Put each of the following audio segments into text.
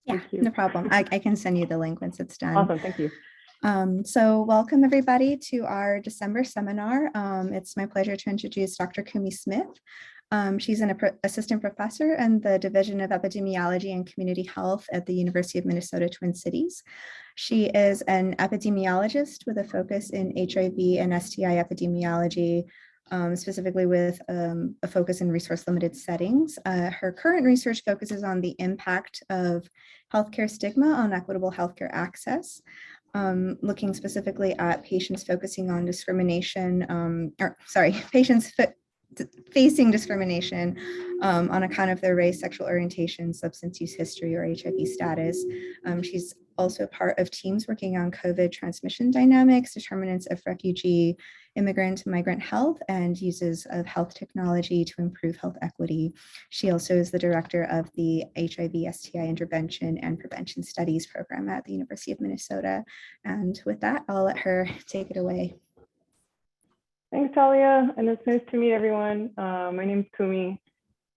Yeah, Thank you. no problem. I can send you the link once it's done. Awesome, thank you. So welcome everybody to our December seminar. It's my pleasure to introduce Dr. Kumi Smith. She's an assistant professor in the Division of Epidemiology and Community Health at the University of Minnesota Twin Cities. She is an epidemiologist with a focus in HIV and STI epidemiology, specifically with a focus in resource-limited settings. Her current research focuses on the impact of healthcare stigma on equitable healthcare access, looking specifically at patients focusing on discrimination, patients facing discrimination on account of their race, sexual orientation, substance use history, or HIV status. She's also part of teams working on COVID transmission dynamics, determinants of refugee, immigrant, and migrant health, and uses of health technology to improve health equity. She also is the director of the HIV STI Intervention and Prevention Studies program at the University of Minnesota. And with that, I'll let her take it away. Thanks, Talia, and it's nice to meet everyone. My name's Kumi,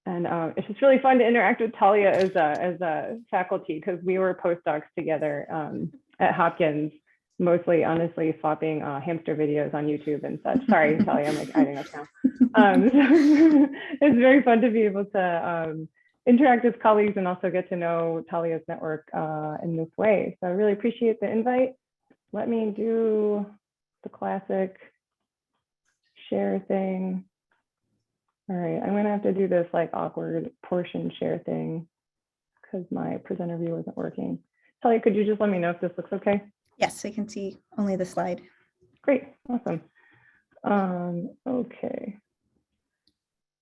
and it's just really fun to interact with Talia as a faculty because we were postdocs together at Hopkins, mostly honestly swapping hamster videos on YouTube and such. Sorry, Talia, I'm like adding up now. It's very fun to be able to interact with colleagues and also get to know Talia's network in this way. So I really appreciate the invite. Let me do the classic share thing. All right, I'm gonna have to do this like awkward portion share thing because my presenter view isn't working. Talia, could you just let me know if this looks okay? Yes, we can see only the slide. Great, awesome. Okay.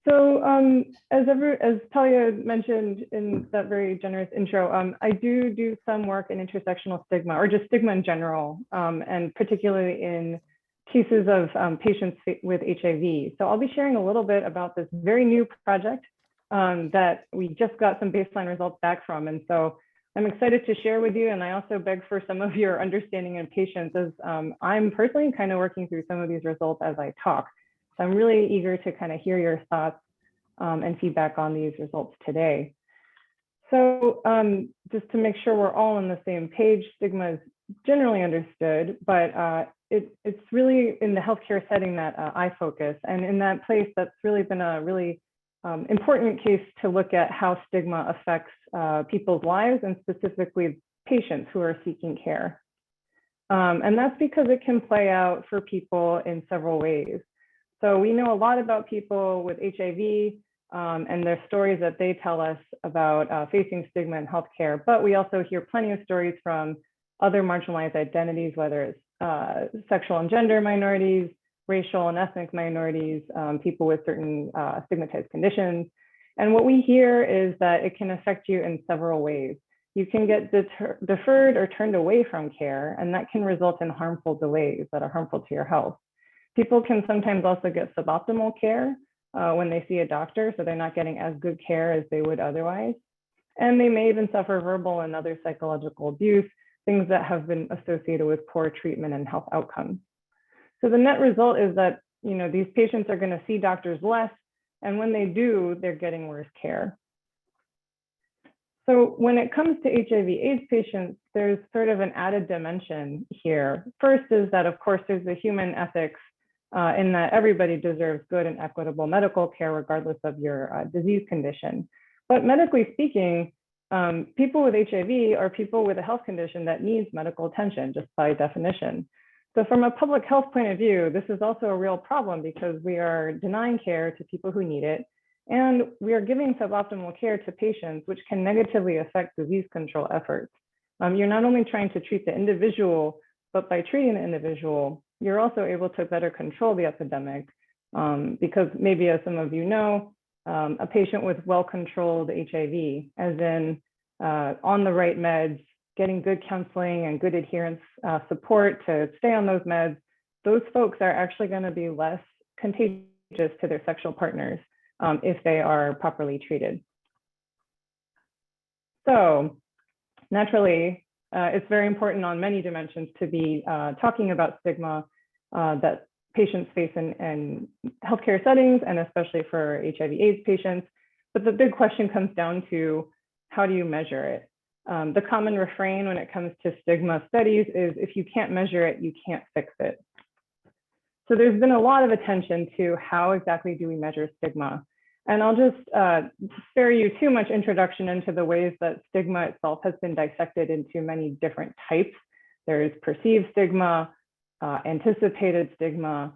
So as Talia mentioned in that very generous intro, I do some work in intersectional stigma, or just stigma in general, and particularly in cases of patients with HIV. So I'll be sharing a little bit about this very new project that we just got some baseline results back from. And so I'm excited to share with you. And I also beg for some of your understanding and patience as I'm personally kind of working through some of these results as I talk. So I'm really eager to kind of hear your thoughts and feedback on these results today. So just to make sure we're all on the same page, stigma is generally understood, but it's really in the healthcare setting that I focus. And in that place, that's really been a really important case to look at how stigma affects people's lives and specifically patients who are seeking care. And that's because it can play out for people in several ways. So we know a lot about people with HIV and their stories that they tell us about facing stigma in healthcare, but we also hear plenty of stories from other marginalized identities, whether it's sexual and gender minorities, racial and ethnic minorities, people with certain stigmatized conditions. And what we hear is that it can affect you in several ways. You can get deferred or turned away from care, and that can result in harmful delays that are harmful to your health. People can sometimes also get suboptimal care when they see a doctor, so they're not getting as good care as they would otherwise. And they may even suffer verbal and other psychological abuse, things that have been associated with poor treatment and health outcomes. So the net result is that these patients are going to see doctors less, and when they do, they're getting worse care. So when it comes to HIV/AIDS patients, there's sort of an added dimension here. First is that, of course, there's the human ethics in that everybody deserves good and equitable medical care regardless of your disease condition. But medically speaking, people with HIV are people with a health condition that needs medical attention, just by definition. So from a public health point of view, this is also a real problem because we are denying care to people who need it, and we are giving suboptimal care to patients, which can negatively affect disease control efforts. You're not only trying to treat the individual, but by treating the individual, you're also able to better control the epidemic because maybe, as some of you know, a patient with well-controlled HIV, as in on the right meds, getting good counseling and good adherence support to stay on those meds, those folks are actually going to be less contagious to their sexual partners if they are properly treated. So naturally, it's very important on many dimensions to be talking about stigma that patients face in healthcare settings, and especially for HIV/AIDS patients. But the big question comes down to, how do you measure it? The common refrain when it comes to stigma studies is if you can't measure it, you can't fix it. So there's been a lot of attention to how exactly do we measure stigma. And I'll just spare you too much introduction into the ways that stigma itself has been dissected into many different types. There's perceived stigma, anticipated stigma,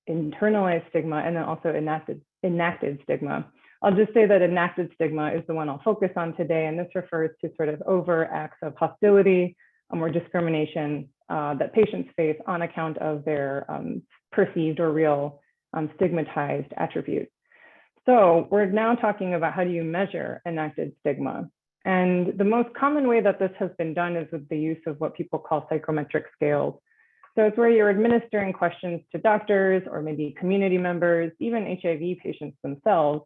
internalized stigma, and then also enacted stigma. I'll just say that enacted stigma is the one I'll focus on today, and this refers to sort of overt acts of hostility or discrimination that patients face on account of their perceived or real stigmatized attributes. So we're now talking about how do you measure enacted stigma. And the most common way that this has been done is with the use of what people call psychometric scales. So it's where you're administering questions to doctors or maybe community members, even HIV patients themselves.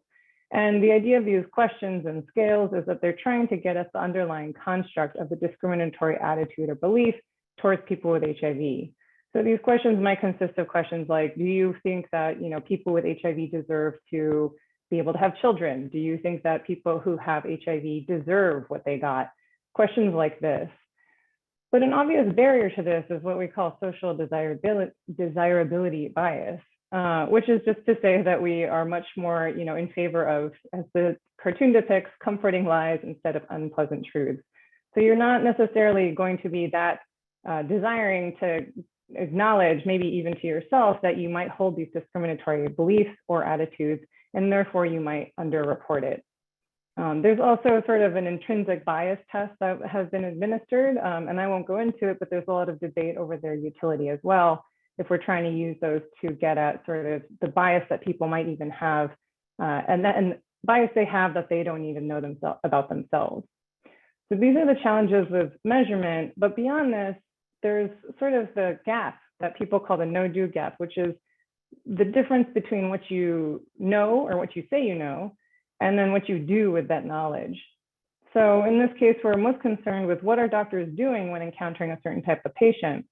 And the idea of these questions and scales is that they're trying to get at the underlying construct of the discriminatory attitude or belief towards people with HIV. So these questions might consist of questions like, do you think that people with HIV deserve to be able to have children? Do you think that people who have HIV deserve what they got? Questions like this. But an obvious barrier to this is what we call social desirability bias, which is just to say that we are much more in favor of, as the cartoon depicts, comforting lies instead of unpleasant truths. So you're not necessarily going to be that desiring to acknowledge, maybe even to yourself, that you might hold these discriminatory beliefs or attitudes, and therefore you might underreport it. There's also sort of an intrinsic bias test that has been administered, and I won't go into it, but there's a lot of debate over their utility as well, if we're trying to use those to get at sort of the bias that people might even have, and bias they have that they don't even know about themselves. So these are the challenges with measurement, but beyond this, there's sort of the gap that people call the NoDo Gap, which is the difference between what you know or what you say you know, and then what you do with that knowledge. So in this case, we're most concerned with what are doctors doing when encountering a certain type of patient.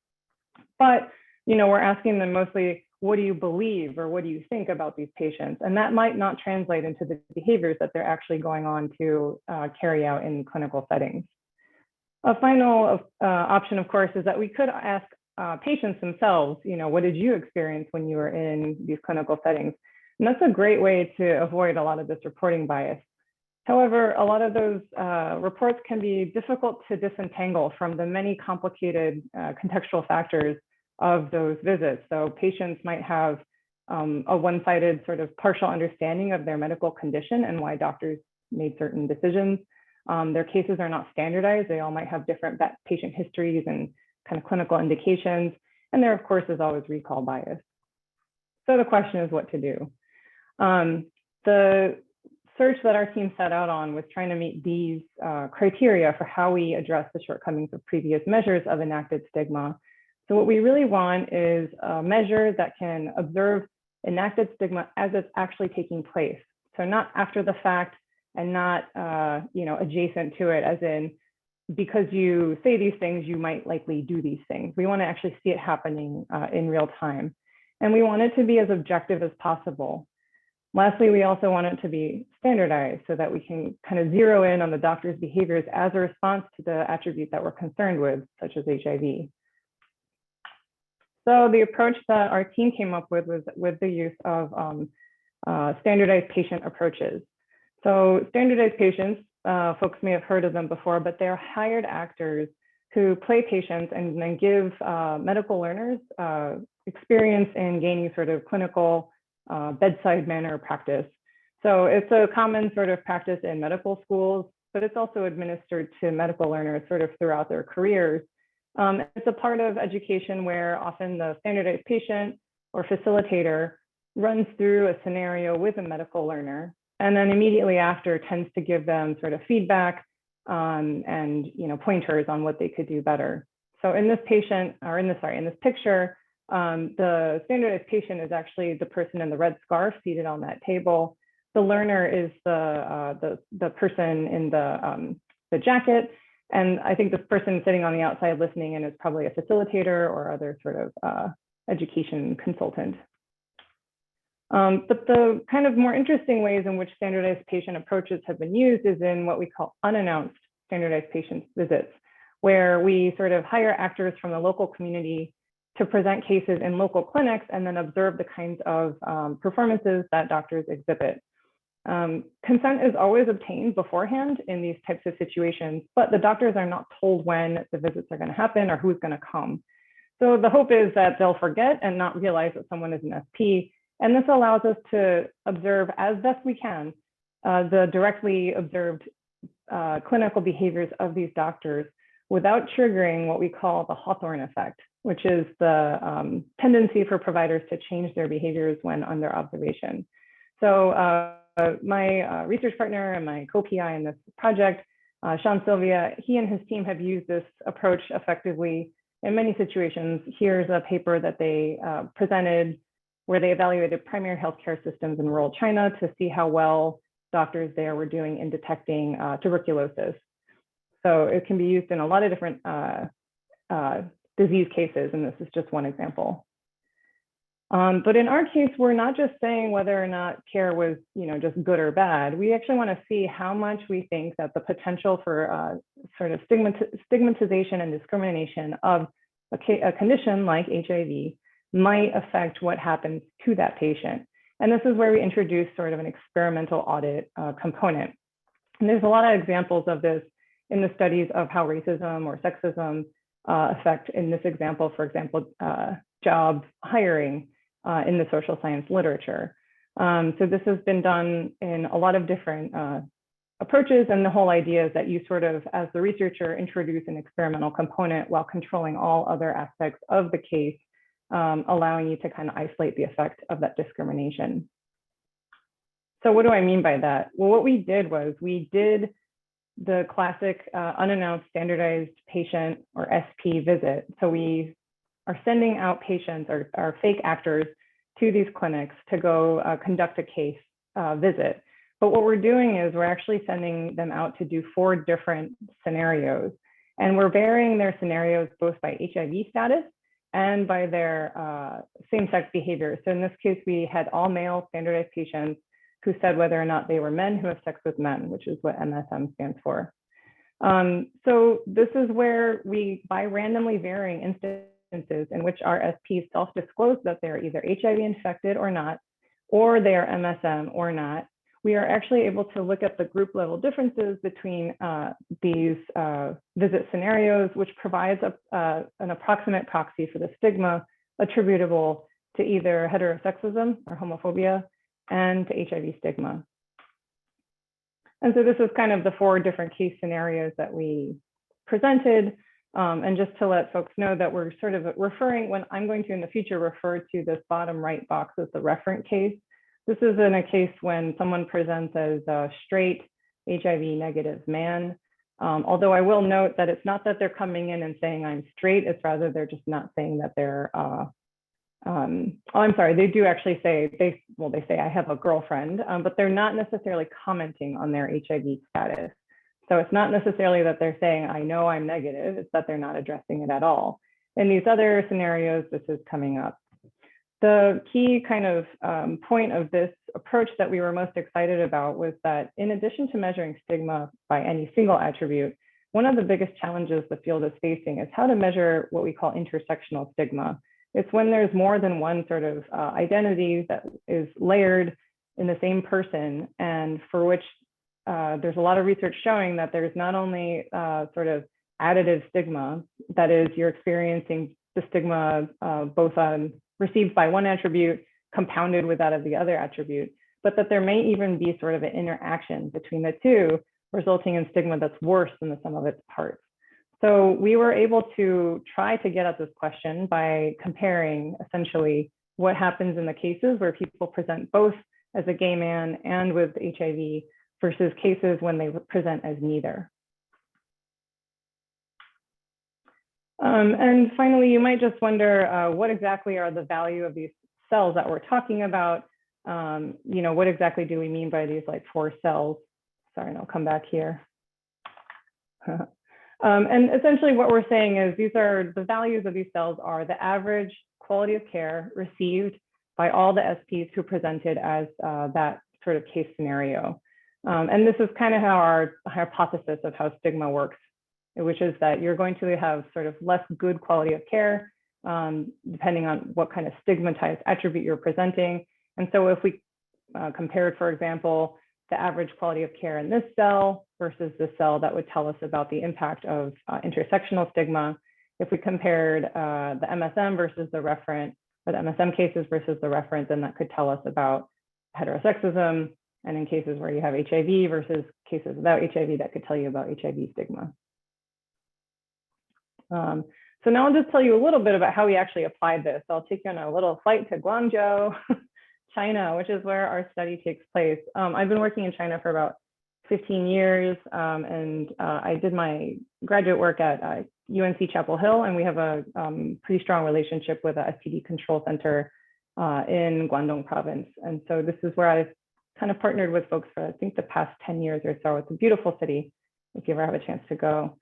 But we're asking them mostly, what do you believe or what do you think about these patients? And that might not translate into the behaviors that they're actually going on to carry out in clinical settings. A final option, of course, is that we could ask patients themselves, what did you experience when you were in these clinical settings? And that's a great way to avoid a lot of this reporting bias. However, a lot of those reports can be difficult to disentangle from the many complicated contextual factors of those visits. So patients might have a one-sided sort of partial understanding of their medical condition and why doctors made certain decisions. Their cases are not standardized. They all might have different patient histories and kind of clinical indications. And there, of course, is always recall bias. So the question is what to do. The search that our team set out on was trying to meet these criteria for how we address the shortcomings of previous measures of enacted stigma. So what we really want is a measure that can observe enacted stigma as it's actually taking place. So not after the fact and not adjacent to it, as in because you say these things, you might likely do these things. We want to actually see it happening in real time. And we want it to be as objective as possible. Lastly, we also want it to be standardized so that we can kind of zero in on the doctor's behaviors as a response to the attribute that we're concerned with, such as HIV. So the approach that our team came up with was with the use of standardized patient approaches. So standardized patients, folks may have heard of them before, but they're hired actors who play patients and then give medical learners experience in gaining sort of clinical bedside manner practice. So it's a common sort of practice in medical schools, but it's also administered to medical learners sort of throughout their careers. It's a part of education where often the standardized patient or facilitator runs through a scenario with a medical learner, and then immediately after tends to give them sort of feedback and pointers on what they could do better. So in this in this picture, the standardized patient is actually the person in the red scarf seated on that table. The learner is the person in the jacket. And I think this person sitting on the outside listening in is probably a facilitator or other sort of education consultant. But the kind of more interesting ways in which standardized patient approaches have been used is in what we call unannounced standardized patient visits, where we sort of hire actors from the local community to present cases in local clinics and then observe the kinds of performances that doctors exhibit. Consent is always obtained beforehand in these types of situations, but the doctors are not told when the visits are going to happen or who's going to come. So the hope is that they'll forget and not realize that someone is an SP. And this allows us to observe as best we can the directly observed clinical behaviors of these doctors without triggering what we call the Hawthorne effect, which is the tendency for providers to change their behaviors when under observation. So my research partner and my co-PI in this project, Sean Sylvia, he and his team have used this approach effectively in many situations. Here's a paper that they presented where they evaluated primary healthcare systems in rural China to see how well doctors there were doing in detecting tuberculosis. So it can be used in a lot of different disease cases, and this is just one example. But in our case, we're not just saying whether or not care was, just good or bad. We actually want to see how much we think that the potential for sort of stigmatization and discrimination of a condition like HIV might affect what happens to that patient. And this is where we introduce sort of an experimental audit component. And there's a lot of examples of this in the studies of how racism or sexism affect, in this example, for example, job hiring in the social science literature. So this has been done in a lot of different approaches. And the whole idea is that you sort of, as the researcher, introduce an experimental component while controlling all other aspects of the case, allowing you to kind of isolate the effect of that discrimination. So what do I mean by that? Well, what we did was we did the classic unannounced standardized patient or SP visit. So we are sending out patients or fake actors to these clinics to go conduct a case visit. But what we're doing is we're actually sending them out to do 4 different scenarios. And we're varying their scenarios both by HIV status and by their same-sex behavior. So in this case, we had all male standardized patients who said whether or not they were men who have sex with men, which is what MSM stands for. So this is where we, by randomly varying instances in which our SPs self-disclose that they're either HIV infected or not, or they are MSM or not, we are actually able to look at the group level differences between these visit scenarios, which provides an approximate proxy for the stigma attributable to either heterosexism or homophobia and to HIV stigma. And so this is kind of the 4 different case scenarios that we presented. And just to let folks know that we're sort of referring, when I'm going to in the future refer to this bottom right box as the referent case. This is in a case when someone presents as a straight HIV negative man. Although I will note that it's not that they're coming in and saying I'm straight, it's rather they're just not saying that they're, I'm sorry, they do actually say, they say I have a girlfriend, but they're not necessarily commenting on their HIV status. So it's not necessarily that they're saying, I know I'm negative, it's that they're not addressing it at all. In these other scenarios, this is coming up. The key kind of point of this approach that we were most excited about was that in addition to measuring stigma by any single attribute, one of the biggest challenges the field is facing is how to measure what we call intersectional stigma. It's when there's more than one sort of identity that is layered in the same person, and for which there's a lot of research showing that there's not only sort of additive stigma, that is, you're experiencing the stigma both received by one attribute compounded with that of the other attribute, but that there may even be sort of an interaction between the two, resulting in stigma that's worse than the sum of its parts. So we were able to try to get at this question by comparing essentially what happens in the cases where people present both as a gay man and with HIV versus cases when they present as neither. And finally, you might just wonder what exactly are the value of these cells that we're talking about? What exactly do we mean by these like 4 cells? Sorry, and I'll come back here. And essentially what we're saying is these are the values of these cells are the average quality of care received by all the SPs who presented as that sort of case scenario. And this is kind of how our hypothesis of how stigma works, which is that you're going to have sort of less good quality of care, depending on what kind of stigmatized attribute you're presenting. And so if we compared, for example, the average quality of care in this cell versus this cell, that would tell us about the impact of intersectional stigma. If we compared the MSM versus the referent, or the MSM cases versus the referent, then that could tell us about heterosexism. And in cases where you have HIV versus cases without HIV, that could tell you about HIV stigma. So now I'll just tell you a little bit about how we actually applied this. I'll take you on a little flight to Guangzhou, China, which is where our study takes place. I've been working in China for about 15 years, and I did my graduate work at UNC Chapel Hill, and we have a pretty strong relationship with a STD control center in Guangdong province. And so this is where I've kind of partnered with folks for, I think, the past 10 years or so. It's a beautiful city if you ever have a chance to go.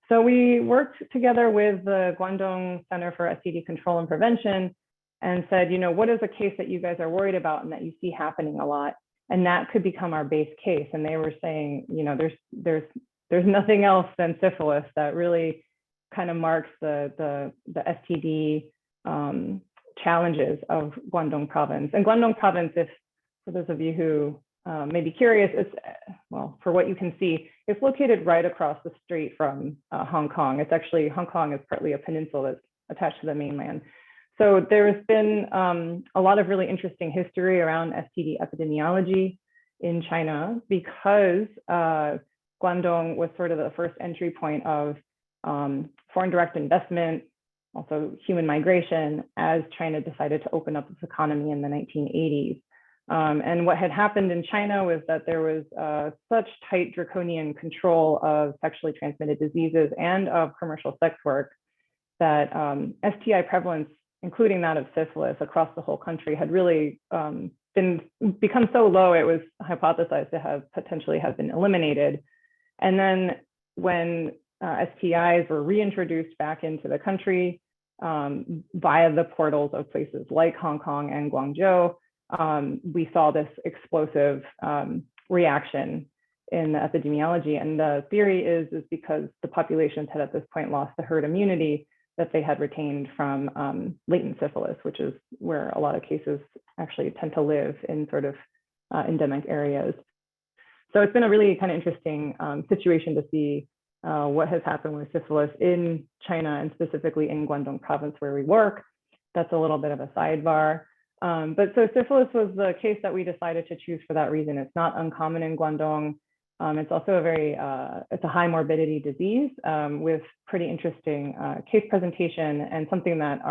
So we worked together with the Guangdong Center for STD Control and Prevention and said, you know, what is a case that you guys are worried about and that you see happening a lot? And that could become our base case. And they were saying, you know, there's nothing else than syphilis that really kind of marks the STD challenges of Guangdong province. And Guangdong province, if for those of you who may be curious, it's, well, for what you can see, it's located right across the street from Hong Kong. It's actually, Hong Kong is partly a peninsula that's attached to the mainland. So there's been a lot of really interesting history around STD epidemiology in China because Guangdong was sort of the first entry point of foreign direct investment, also human migration, as China decided to open up its economy in the 1980s. And what had happened in China was that there was such tight draconian control of sexually transmitted diseases and of commercial sex work that STI prevalence, including that of syphilis across the whole country, had really become so low, it was hypothesized to have potentially have been eliminated. And then when STIs were reintroduced back into the country via the portals of places like Hong Kong and Guangzhou, we saw this explosive reaction in the epidemiology. And the theory is because the populations had at this point lost the herd immunity that they had retained from latent syphilis, which is where a lot of cases actually tend to live in sort of endemic areas. So it's been a really kind of interesting situation to see what has happened with syphilis in China and specifically in Guangdong province where we work. That's a little bit of a sidebar. But so syphilis was the case that we decided to choose for that reason. It's not uncommon in Guangdong. It's also a very, it's a high morbidity disease with pretty interesting case presentation and something that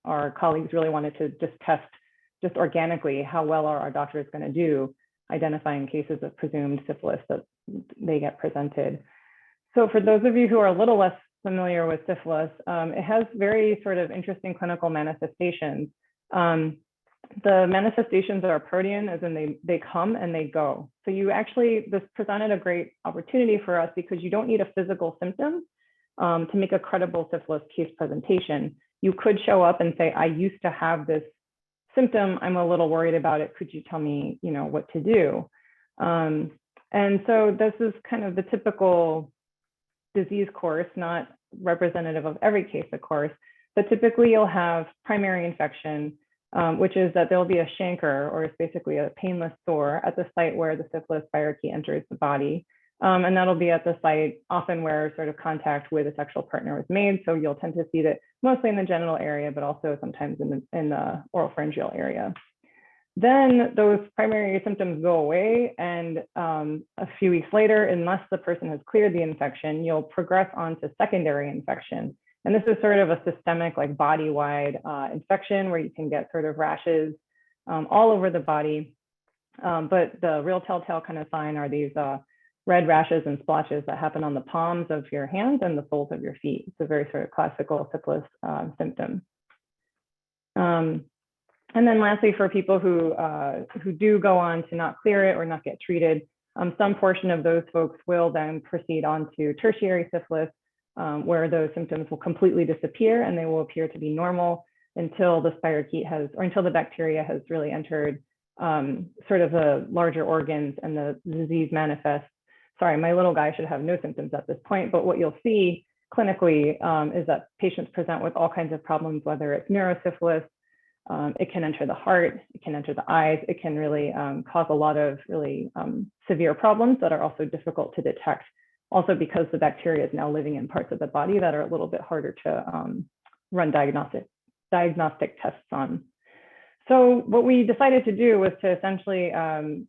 our colleagues really wanted to just test just organically, how well are our doctors going to do identifying cases of presumed syphilis that they get presented. So for those of you who are a little less familiar with syphilis, it has very sort of interesting clinical manifestations. The manifestations are protean, as in they come and they go. So you actually, this presented a great opportunity for us because you don't need a physical symptom to make a credible syphilis case presentation. You could show up and say, I used to have this symptom. I'm a little worried about it. Could you tell me, you know, what to do? And so this is kind of the typical disease course, not representative of every case, of course, but typically you'll have primary infection, which is that there'll be a chancre, or it's basically a painless sore at the site where the syphilis spirochete enters the body. And that'll be at the site often where sort of contact with a sexual partner was made. So you'll tend to see that mostly in the genital area, but also sometimes in the oropharyngeal area. Then those primary symptoms go away, and a few weeks later, unless the person has cleared the infection, you'll progress on to secondary infection. And this is sort of a systemic, like body-wide infection where you can get sort of rashes all over the body. But the real telltale kind of sign are these red rashes and splotches that happen on the palms of your hands and the soles of your feet. It's a very sort of classical syphilis symptom. And then lastly, for people who do go on to not clear it or not get treated, some portion of those folks will then proceed on to tertiary syphilis, where those symptoms will completely disappear and they will appear to be normal until the spirochete has, or until the bacteria has really entered sort of the larger organs and the disease manifests. Sorry, my little guy should have no symptoms at this point, but what you'll see clinically is that patients present with all kinds of problems, whether it's neurosyphilis, it can enter the heart, it can enter the eyes, it can really cause a lot of really severe problems that are also difficult to detect. Also because the bacteria is now living in parts of the body that are a little bit harder to run diagnostic tests on. So what we decided to do was to essentially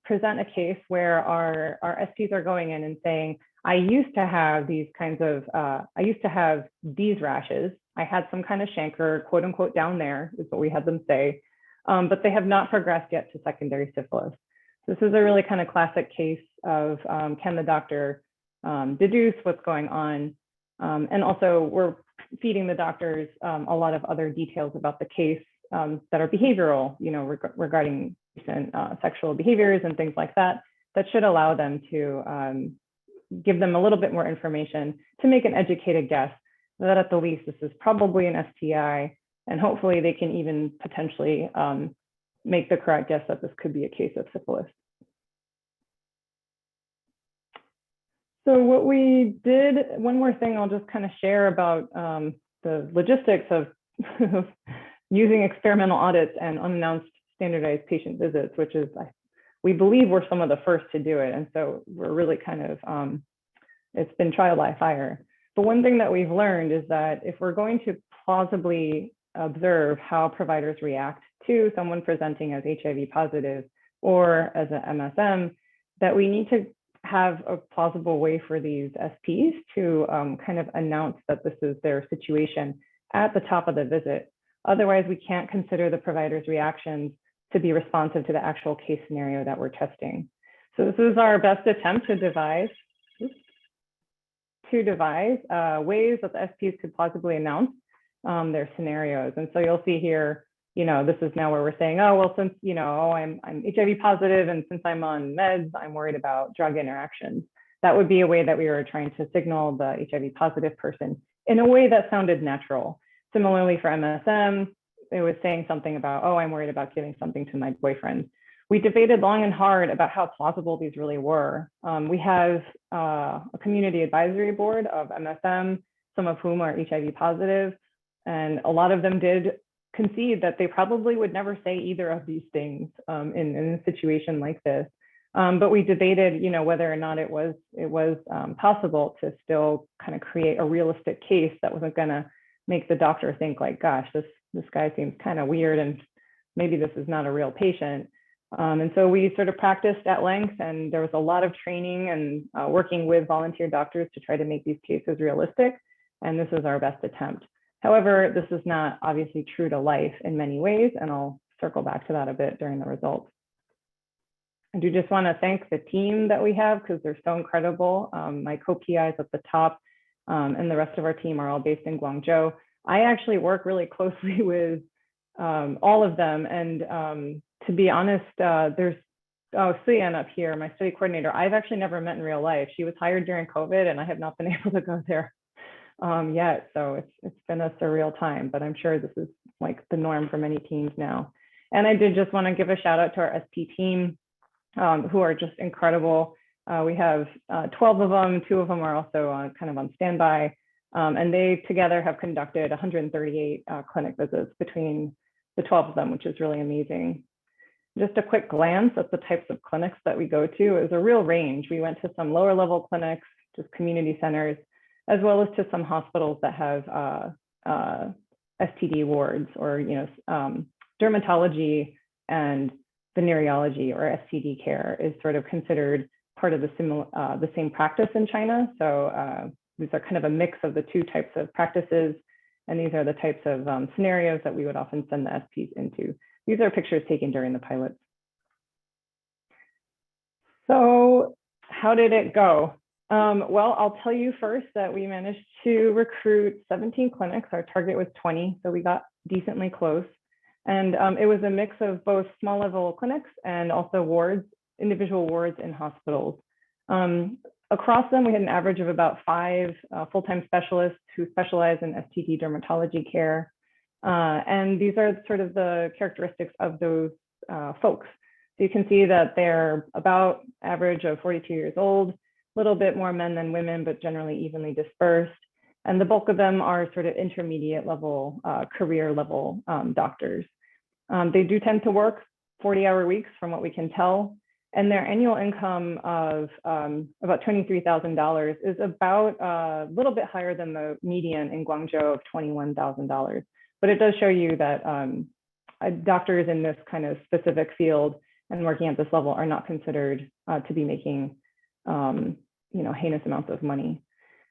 present a case where our SPs are going in and saying, I used to have these kinds of, I used to have these rashes. I had some kind of chancre, quote unquote, down there is what we had them say, but they have not progressed yet to secondary syphilis. This is a really kind of classic case of can the doctor deduce what's going on? And also we're feeding the doctors a lot of other details about the case that are behavioral, you know, regarding recent sexual behaviors and things like that, that should allow them to give them a little bit more information to make an educated guess that at the least this is probably an STI, and hopefully they can even potentially make the correct guess that this could be a case of syphilis. So what we did, one more thing I'll just kind of share about the logistics of using experimental audits and unannounced standardized patient visits, which is, we believe we're some of the first to do it. And so we're really kind of, it's been trial by fire. But one thing that we've learned is that if we're going to plausibly observe how providers react to someone presenting as HIV positive or as an MSM, that we need to have a plausible way for these SPs to kind of announce that this is their situation at the top of the visit. Otherwise, we can't consider the provider's reactions to be responsive to the actual case scenario that we're testing. So this is our best attempt to devise ways that the SPs could plausibly announce their scenarios. And so you'll see here, you know, this is now where we're saying, oh, well, since, you know, oh, I'm HIV positive, and since I'm on meds, I'm worried about drug interactions. That would be a way that we were trying to signal the HIV positive person in a way that sounded natural. Similarly for MSM, it was saying something about, oh, I'm worried about giving something to my boyfriend. We debated long and hard about how plausible these really were. We have a community advisory board of MSM, some of whom are HIV positive, and a lot of them did concede that they probably would never say either of these things in a situation like this. But we debated, you know, whether or not it was possible to still kind of create a realistic case that wasn't going to make the doctor think like, gosh, this guy seems kind of weird and maybe this is not a real patient. And so we sort of practiced at length, and there was a lot of training and working with volunteer doctors to try to make these cases realistic. And this was our best attempt. However, this is not obviously true to life in many ways, and I'll circle back to that a bit during the results. I do just want to thank the team that we have because they're so incredible. My co-PIs at the top and the rest of our team are all based in Guangzhou. I actually work really closely with all of them. And to be honest, there's Suyan up here, my study coordinator. I've actually never met in real life. She was hired during COVID, and I have not been able to go there yet. So it's been a surreal time, but I'm sure this is like the norm for many teams now. And I did just want to give a shout out to our SP team, who are just incredible. We have 12 of them. 2 of them are also kind of on standby. And they together have conducted 138 clinic visits between the 12 of them, which is really amazing. Just a quick glance at the types of clinics that we go to is a real range. We went to some lower level clinics, just community centers, as well as to some hospitals that have STD wards, or dermatology and venereology or STD care is sort of considered part of the same practice in China. So these are kind of a mix of the 2 types of practices, and these are the types of scenarios that we would often send the SPs into. These are pictures taken during the pilots. So how did it go? Well, I'll tell you first that we managed to recruit 17 clinics. Our target was 20, so we got decently close. And it was a mix of both small level clinics and also wards, individual wards in hospitals. Across them, we had an average of about 5 full-time specialists who specialize in STD dermatology care. And these are sort of the characteristics of those folks. So you can see that they're about average of 42 years old, a little bit more men than women, but generally evenly dispersed. And the bulk of them are sort of intermediate level, career level doctors. They do tend to work 40-hour weeks from what we can tell. And their annual income of about $23,000 is about a little bit higher than the median in Guangzhou of $21,000. But it does show you that doctors in this kind of specific field and working at this level are not considered to be making heinous amounts of money.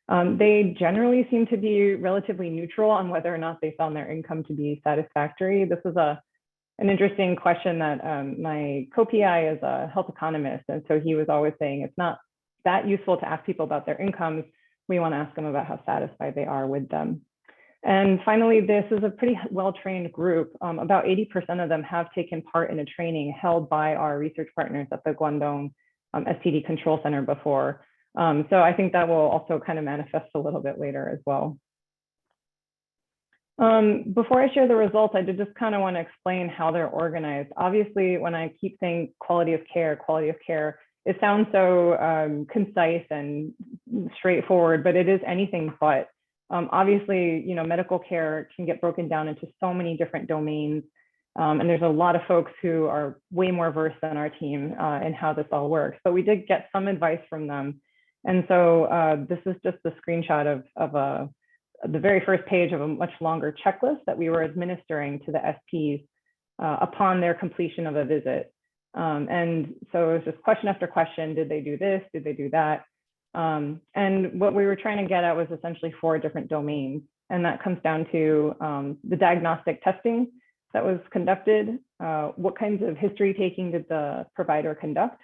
They generally seem to be relatively neutral on whether or not they found their income to be satisfactory. This is an interesting question that my co-PI is a health economist. And so he was always saying it's not that useful to ask people about their incomes. We want to ask them about how satisfied they are with them. And finally, this is a pretty well-trained group. About 80% of them have taken part in a training held by our research partners at the Guangdong STD Control Center before. So I think that will also kind of manifest a little bit later as well. Before I share the results, I did just kind of want to explain how they're organized. Obviously, when I keep saying quality of care, it sounds so concise and straightforward, but it is anything but. Obviously, medical care can get broken down into so many different domains. And there's a lot of folks who are way more versed than our team in how this all works, but we did get some advice from them. And so this is just a screenshot of the very first page of a much longer checklist that we were administering to the SPs upon their completion of a visit. And so it was just question after question, did they do this, did they do that? And what we were trying to get at was essentially 4 different domains. And that comes down to the diagnostic testing that was conducted, what kinds of history taking did the provider conduct,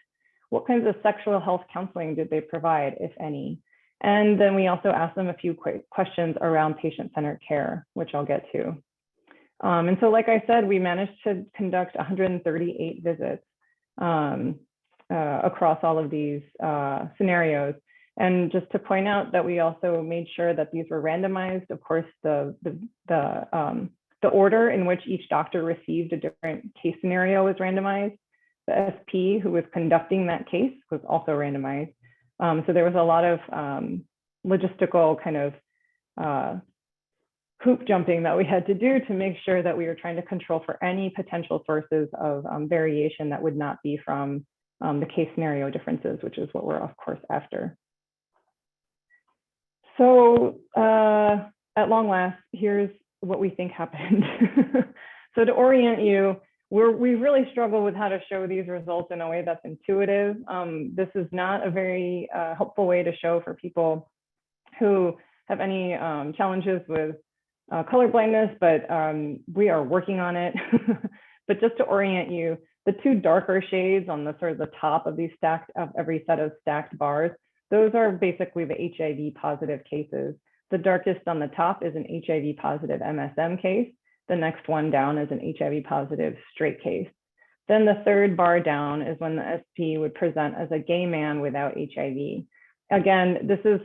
what kinds of sexual health counseling did they provide, if any? And then we also asked them a few quick questions around patient-centered care, which I'll get to. And so, like I said, we managed to conduct 138 visits across all of these scenarios. And just to point out that we also made sure that these were randomized. Of course, the order in which each doctor received a different case scenario was randomized. The SP who was conducting that case was also randomized. So there was a lot of logistical kind of hoop jumping that we had to do to make sure that we were trying to control for any potential sources of variation that would not be from the case scenario differences, which is what we're of course after. So at long last, here's what we think happened. So to orient you, we really struggle with how to show these results in a way that's intuitive. This is not a very helpful way to show for people who have any challenges with color blindness, but we are working on it. But just to orient you, the 2 darker shades on the sort of the top of these every set of stacked bars, those are basically the HIV positive cases. The darkest on the top is an HIV positive MSM case. The next one down is an HIV positive straight case. Then the 3rd bar down is when the SP would present as a gay man without HIV. Again, this is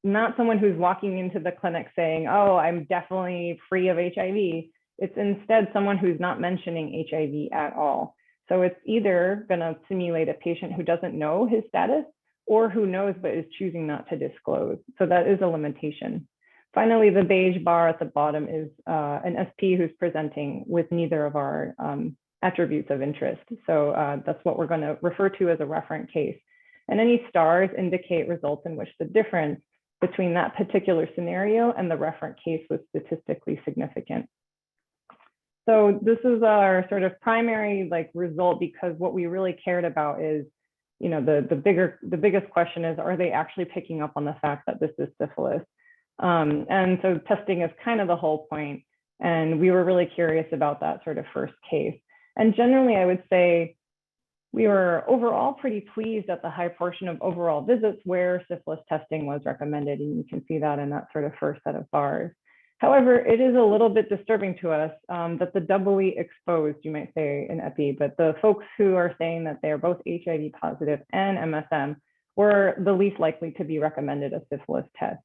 not someone who's walking into the clinic saying, oh, I'm definitely free of HIV. It's instead someone who's not mentioning HIV at all. So it's either going to simulate a patient who doesn't know his status or who knows but is choosing not to disclose. So that is a limitation. Finally, the beige bar at the bottom is an SP who's presenting with neither of our attributes of interest. So that's what we're going to refer to as a referent case. And any stars indicate results in which the difference between that particular scenario and the referent case was statistically significant. So this is our sort of primary result, because what we really cared about is, the biggest question is, are they actually picking up on the fact that this is syphilis? And so testing is kind of the whole point. And we were really curious about that sort of first case. And generally, I would say we were overall pretty pleased at the high portion of overall visits where syphilis testing was recommended. And you can see that in that sort of first set of bars. However, it is a little bit disturbing to us that the doubly exposed, you might say in epi, but the folks who are saying that they are both HIV positive and MSM were the least likely to be recommended a syphilis test.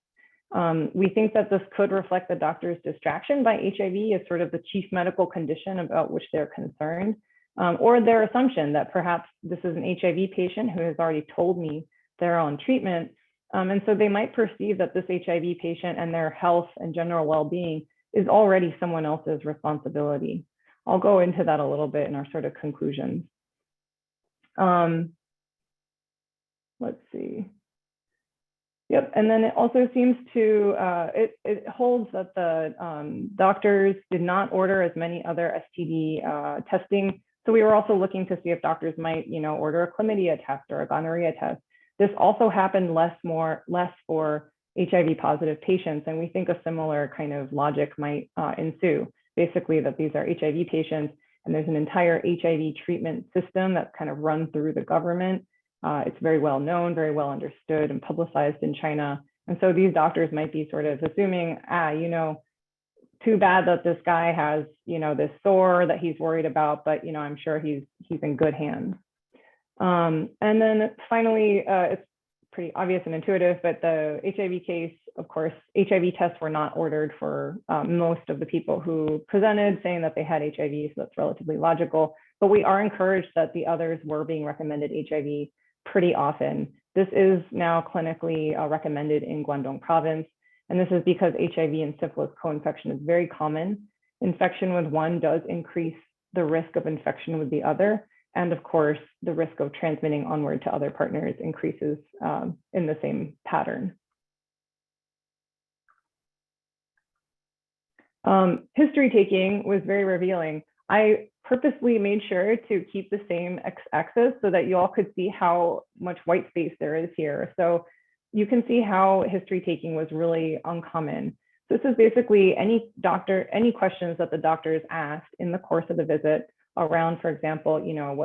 We think that this could reflect the doctor's distraction by HIV as sort of the chief medical condition about which they're concerned. or their assumption that perhaps this is an HIV patient who has already told me they're on treatment. And so they might perceive that this HIV patient and their health and general well-being is already someone else's responsibility. I'll go into that a little bit in our sort of conclusions. Let's see. Yep, and then it also seems to, it holds that the doctors did not order as many other STD testing. So we were also looking to see if doctors might, order a chlamydia test or a gonorrhea test. This also happened less for HIV positive patients. And we think a similar kind of logic might ensue. Basically that these are HIV patients and there's an entire HIV treatment system that's kind of run through the government. It's very well known, very well understood and publicized in China. And so these doctors might be sort of assuming, too bad that this guy has, this sore that he's worried about, but, I'm sure he's in good hands. And then finally, it's pretty obvious and intuitive, but the HIV case, of course, HIV tests were not ordered for most of the people who presented saying that they had HIV, so that's relatively logical. But we are encouraged that the others were being recommended HIV pretty often. This is now clinically recommended in Guangdong province. And this is because HIV and syphilis co-infection is very common. Infection with one does increase the risk of infection with the other. And of course, the risk of transmitting onward to other partners increases in the same pattern. History taking was very revealing. I purposely made sure to keep the same x-axis so that you all could see how much white space there is here. So you can see how history taking was really uncommon. This is basically any questions that the doctors asked in the course of the visit around, for example,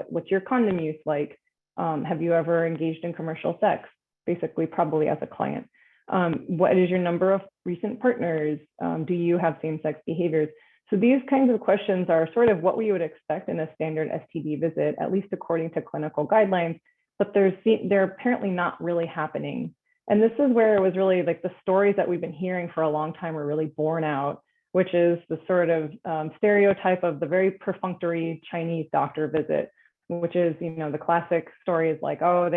what's your condom use like? Have you ever engaged in commercial sex? Basically, probably as a client. What is your number of recent partners? Do you have same-sex behaviors? So these kinds of questions are sort of what we would expect in a standard STD visit, at least according to clinical guidelines, but they're apparently not really happening. And this is where it was really like the stories that we've been hearing for a long time were really borne out, which is the sort of stereotype of the very perfunctory Chinese doctor visit, which is, the classic story is like, oh,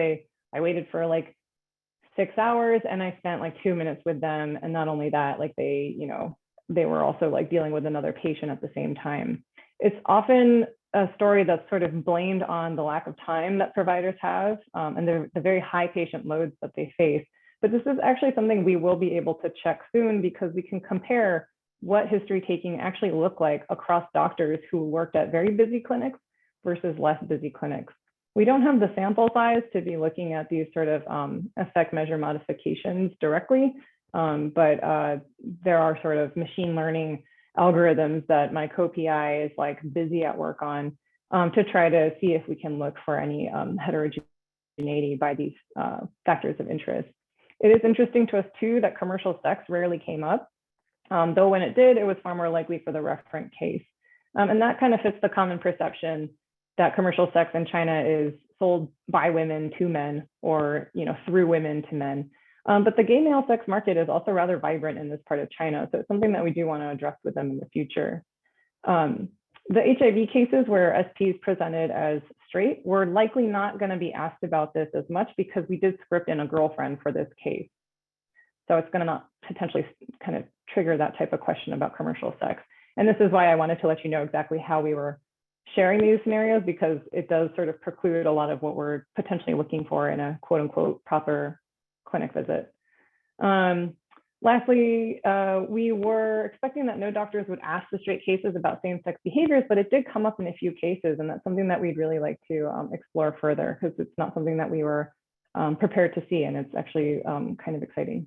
I waited for like 6 hours and I spent like 2 minutes with them. And not only that, like they were also like dealing with another patient at the same time. It's often a story that's sort of blamed on the lack of time that providers have and the very high patient loads that they face. But this is actually something we will be able to check soon because we can compare what history taking actually looked like across doctors who worked at very busy clinics versus less busy clinics. We don't have the sample size to be looking at these sort of effect measure modifications directly, but there are sort of machine learning algorithms that my co-PI is like busy at work on to try to see if we can look for any heterogeneity by these factors of interest. It is interesting to us too that commercial sex rarely came up, though when it did, it was far more likely for the referent case. And that kind of fits the common perception that commercial sex in China is sold by women to men or through women to men. But the gay male sex market is also rather vibrant in this part of China. So it's something that we do want to address with them in the future. The HIV cases where SPs presented as straight, we're likely not going to be asked about this as much because we did script in a girlfriend for this case. So it's going to not potentially kind of trigger that type of question about commercial sex. And this is why I wanted to let you know exactly how we were sharing these scenarios, because it does sort of preclude a lot of what we're potentially looking for in a quote unquote proper clinic visit. Lastly, we were expecting that no doctors would ask the straight cases about same-sex behaviors, but it did come up in a few cases, and that's something that we'd really like to explore further because it's not something that we were prepared to see, and it's actually kind of exciting.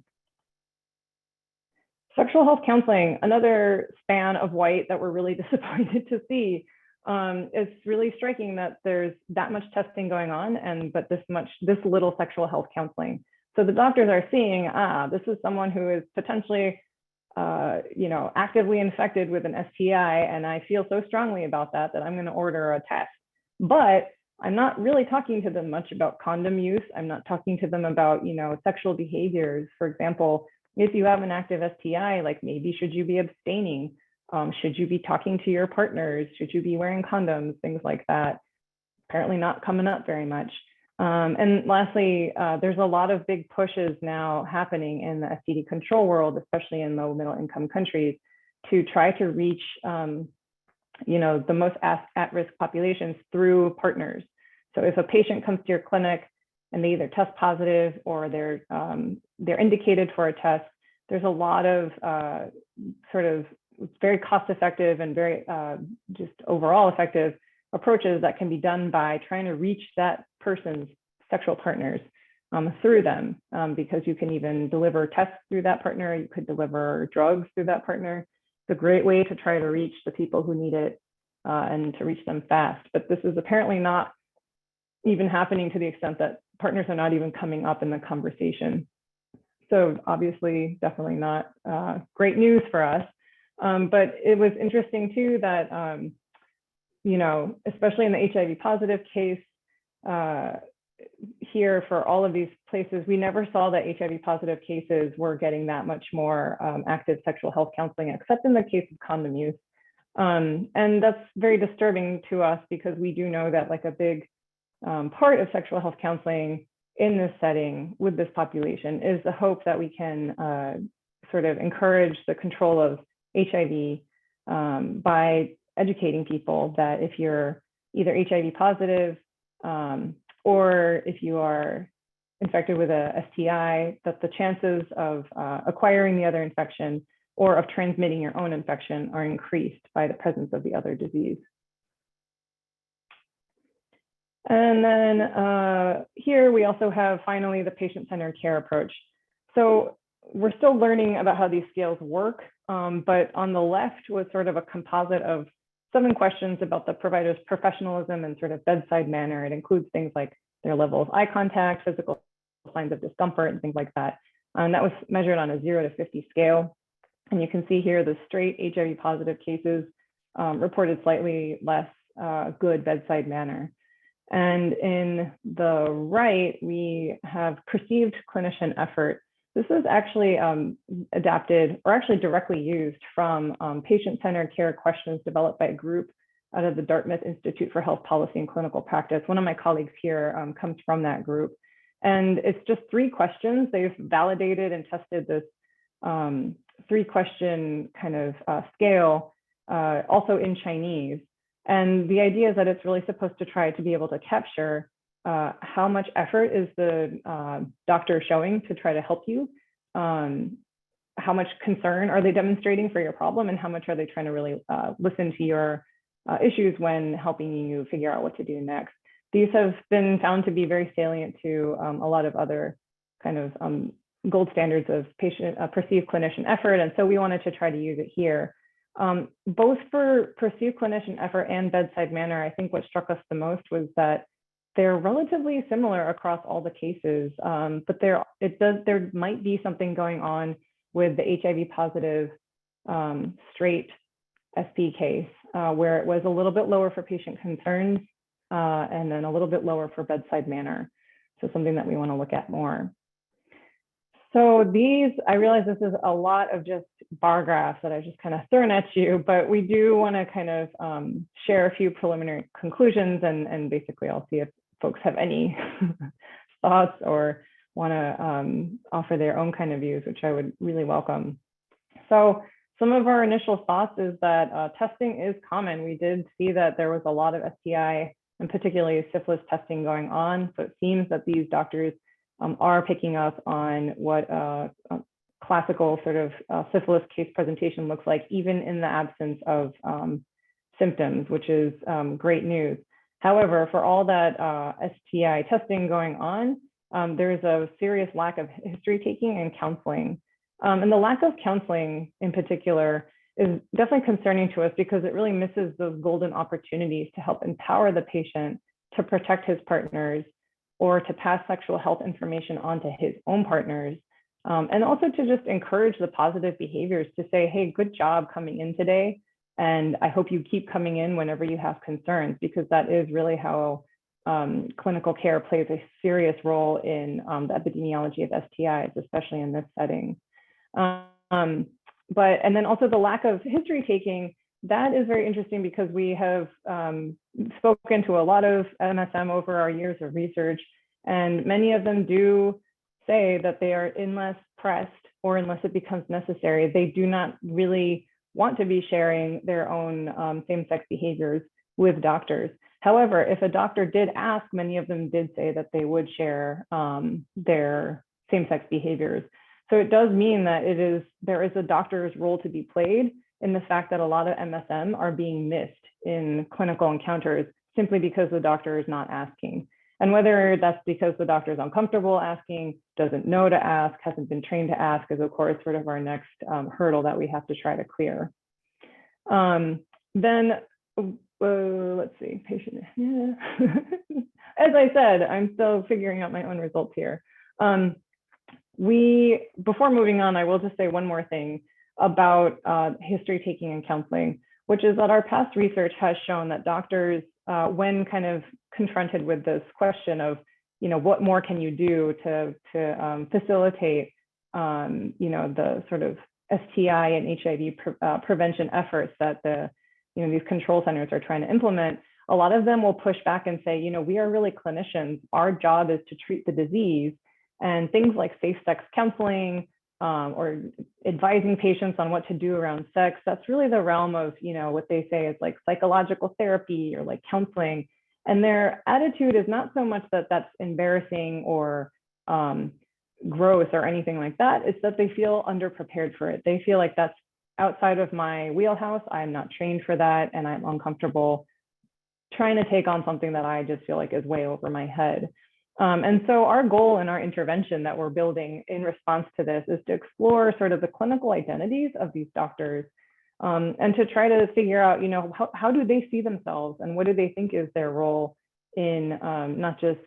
Sexual health counseling, another span of white that we're really disappointed to see. It's really striking that there's that much testing going on, but this little sexual health counseling. So the doctors are seeing, this is someone who is potentially, actively infected with an STI, and I feel so strongly about that I'm going to order a test. But I'm not really talking to them much about condom use. I'm not talking to them about, sexual behaviors. For example, if you have an active STI, like maybe should you be abstaining? Should you be talking to your partners? Should you be wearing condoms? Things like that. Apparently not coming up very much. And lastly, there's a lot of big pushes now happening in the STD control world, especially in low middle income countries, to try to reach the most at-risk populations through partners. So if a patient comes to your clinic and they either test positive or they're indicated for a test, there's a lot of sort of very cost-effective and very just overall effective approaches that can be done by trying to reach that person's sexual partners through them, because you can even deliver tests through that partner. You could deliver drugs through that partner. It's a great way to try to reach the people who need it and to reach them fast. But this is apparently not even happening to the extent that partners are not even coming up in the conversation. So obviously, definitely not great news for us. But it was interesting too that, especially in the HIV positive case here for all of these places, we never saw that HIV positive cases were getting that much more active sexual health counseling, except in the case of condom use. And that's very disturbing to us because we do know that like a big part of sexual health counseling in this setting with this population is the hope that we can sort of encourage the control of HIV by educating people that if you're either HIV positive or if you are infected with a STI, that the chances of acquiring the other infection or of transmitting your own infection are increased by the presence of the other disease. And then here we also have finally the patient-centered care approach. So we're still learning about how these scales work, but on the left was sort of a composite of 7 questions about the provider's professionalism and sort of bedside manner. It includes things like their level of eye contact, physical signs of discomfort, and things like that. And that was measured on a 0 to 50 scale. And you can see here the straight HIV positive cases reported slightly less good bedside manner. And in the right, we have perceived clinician effort. This is actually adapted or actually directly used from patient-centered care questions developed by a group out of the Dartmouth Institute for Health Policy and Clinical Practice. One of my colleagues here comes from that group. And it's just 3 questions. They've validated and tested this 3-question kind of scale, also in Chinese. And the idea is that it's really supposed to try to be able to capture how much effort is the doctor showing to try to help you, how much concern are they demonstrating for your problem, and how much are they trying to really listen to your issues when helping you figure out what to do next. These have been found to be very salient to a lot of other kind of gold standards of patient perceived clinician effort. And so we wanted to try to use it here. Both for perceived clinician effort and bedside manner, I think what struck us the most was that they're relatively similar across all the cases, but there might be something going on with the HIV positive straight SP case, where it was a little bit lower for patient concerns and then a little bit lower for bedside manner. So something that we want to look at more. So these, I realize this is a lot of just bar graphs that I've just kind of thrown at you, but we do want to kind of share a few preliminary conclusions, and basically I'll see if folks have any thoughts or want to offer their own kind of views, which I would really welcome. So some of our initial thoughts is that testing is common. We did see that there was a lot of STI and particularly syphilis testing going on. So it seems that these doctors are picking up on what a classical sort of syphilis case presentation looks like, even in the absence of symptoms, which is great news. However, for all that STI testing going on, there is a serious lack of history taking and counseling. And the lack of counseling in particular is definitely concerning to us because it really misses those golden opportunities to help empower the patient to protect his partners or to pass sexual health information on to his own partners. And also to just encourage the positive behaviors to say, hey, good job coming in today. And I hope you keep coming in whenever you have concerns, because that is really how clinical care plays a serious role in the epidemiology of STIs, especially in this setting. and then also the lack of history taking, that is very interesting because we have spoken to a lot of MSM over our years of research, and many of them do say that they are, unless pressed or unless it becomes necessary, they do not really want to be sharing their own same-sex behaviors with doctors. However, if a doctor did ask, many of them did say that they would share their same-sex behaviors. So it does mean that there is a doctor's role to be played in the fact that a lot of MSM are being missed in clinical encounters simply because the doctor is not asking. And whether that's because the doctor is uncomfortable asking, doesn't know to ask, hasn't been trained to ask, is of course sort of our next hurdle that we have to try to clear. Then let's see, patient. Yeah. As I said, I'm still figuring out my own results here. Before moving on, I will just say one more thing about history taking and counseling, which is that our past research has shown that doctors, when kind of confronted with this question of, what more can you do to facilitate, the sort of STI and HIV prevention efforts that these control centers are trying to implement, a lot of them will push back and say, we are really clinicians. Our job is to treat the disease, and things like safe sex counseling or advising patients on what to do around sex, that's really the realm of, what they say is like psychological therapy or like counseling. And their attitude is not so much that that's embarrassing or gross or anything like that. It's that they feel underprepared for it. They feel like that's outside of my wheelhouse. I'm not trained for that, and I'm uncomfortable trying to take on something that I just feel like is way over my head. And so our goal in our intervention that we're building in response to this is to explore sort of the clinical identities of these doctors, and to try to figure out, how do they see themselves and what do they think is their role in not just,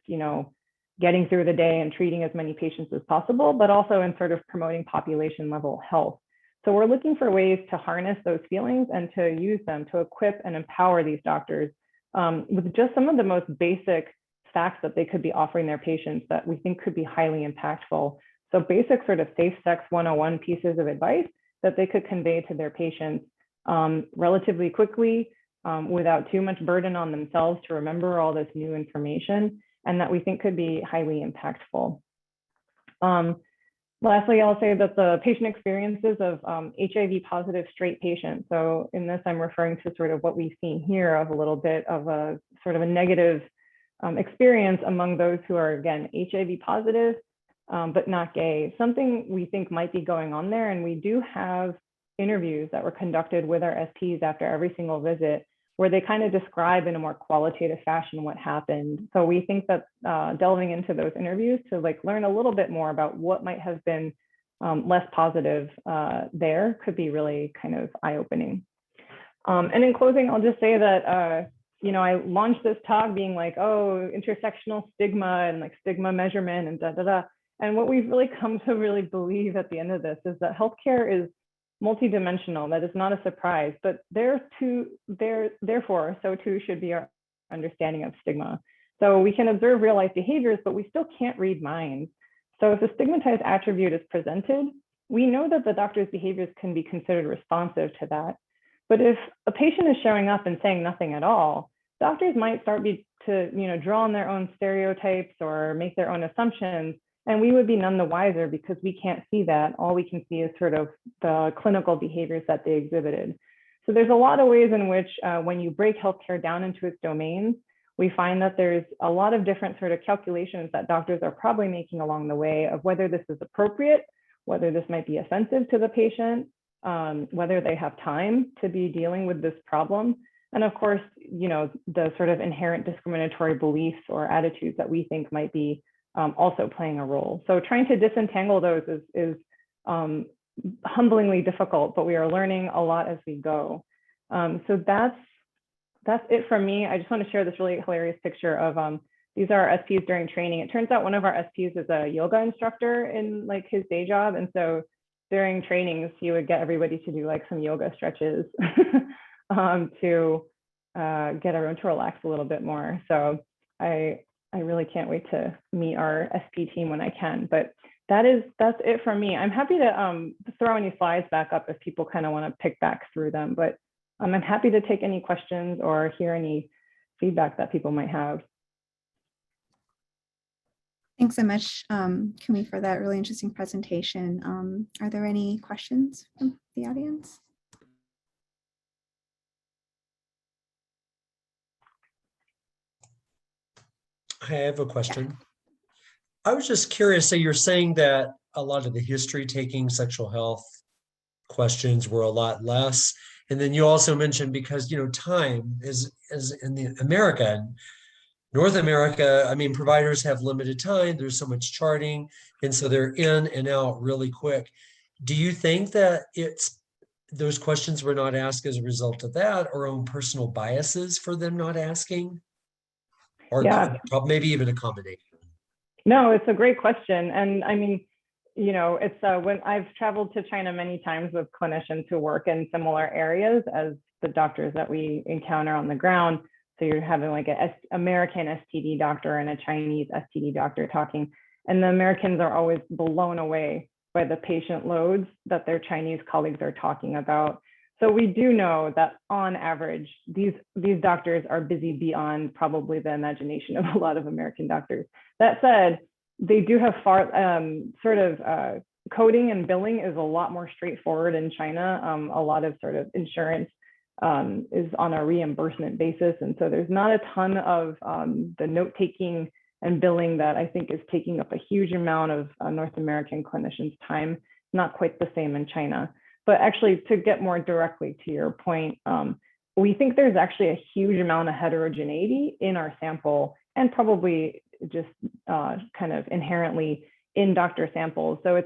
getting through the day and treating as many patients as possible, but also in sort of promoting population level health. So we're looking for ways to harness those feelings and to use them to equip and empower these doctors with just some of the most basic facts that they could be offering their patients that we think could be highly impactful. So basic sort of safe sex 101 pieces of advice that they could convey to their patients relatively quickly, without too much burden on themselves to remember all this new information, and that we think could be highly impactful. Lastly, I'll say that the patient experiences of HIV positive straight patients. So in this, I'm referring to sort of what we've seen here of a little bit of a sort of a negative experience among those who are, again, HIV positive, but not gay. Something we think might be going on there, and we do have interviews that were conducted with our SPs after every single visit, where they kind of describe in a more qualitative fashion what happened. So we think that delving into those interviews to like learn a little bit more about what might have been less positive there could be really kind of eye-opening. And in closing, I'll just say that I launched this talk being like, oh, intersectional stigma and like stigma measurement and da da da. And what we've really come to really believe at the end of this is that healthcare is multidimensional. That is not a surprise, but therefore, so too should be our understanding of stigma. So we can observe real life behaviors, but we still can't read minds. So if a stigmatized attribute is presented, we know that the doctor's behaviors can be considered responsive to that. But if a patient is showing up and saying nothing at all, doctors might start to draw on their own stereotypes or make their own assumptions, and we would be none the wiser because we can't see that. All we can see is sort of the clinical behaviors that they exhibited. So there's a lot of ways in which when you break healthcare down into its domains, we find that there's a lot of different sort of calculations that doctors are probably making along the way of whether this is appropriate, whether this might be offensive to the patient, whether they have time to be dealing with this problem. And of course, the sort of inherent discriminatory beliefs or attitudes that we think might be also playing a role. So trying to disentangle those is humblingly difficult, but we are learning a lot as we go. So that's it from me. I just want to share this really hilarious picture of these are our SPs during training. It turns out one of our SPs is a yoga instructor in like his day job. And so during trainings, he would get everybody to do like some yoga stretches to get everyone to relax a little bit more. So I really can't wait to meet our SP team when I can. But that's it from me. I'm happy to throw any slides back up if people kind of want to pick back through them, but I'm happy to take any questions or hear any feedback that people might have. Thanks so much, Kumi, for that really interesting presentation. Are there any questions from the audience? I have a question. I was just curious, so you're saying that a lot of the history taking sexual health questions were a lot less. And then you also mentioned because, time is in the America, North America, I mean, providers have limited time. There's so much charting. And so they're in and out really quick. Do you think that those questions were not asked as a result of that or own personal biases for them not asking? Or Yeah. maybe even a combination? No, it's a great question. And I mean, it's when I've traveled to China many times with clinicians who work in similar areas as the doctors that we encounter on the ground. So you're having like an American STD doctor and a Chinese STD doctor talking. And the Americans are always blown away by the patient loads that their Chinese colleagues are talking about. So we do know that on average, these doctors are busy beyond probably the imagination of a lot of American doctors. That said, they do have coding and billing is a lot more straightforward in China. A lot of sort of insurance is on a reimbursement basis. And so there's not a ton of the note taking and billing that I think is taking up a huge amount of North American clinicians' time. Not quite the same in China. But actually, to get more directly to your point, we think there's actually a huge amount of heterogeneity in our sample and probably just kind of inherently in doctor samples. So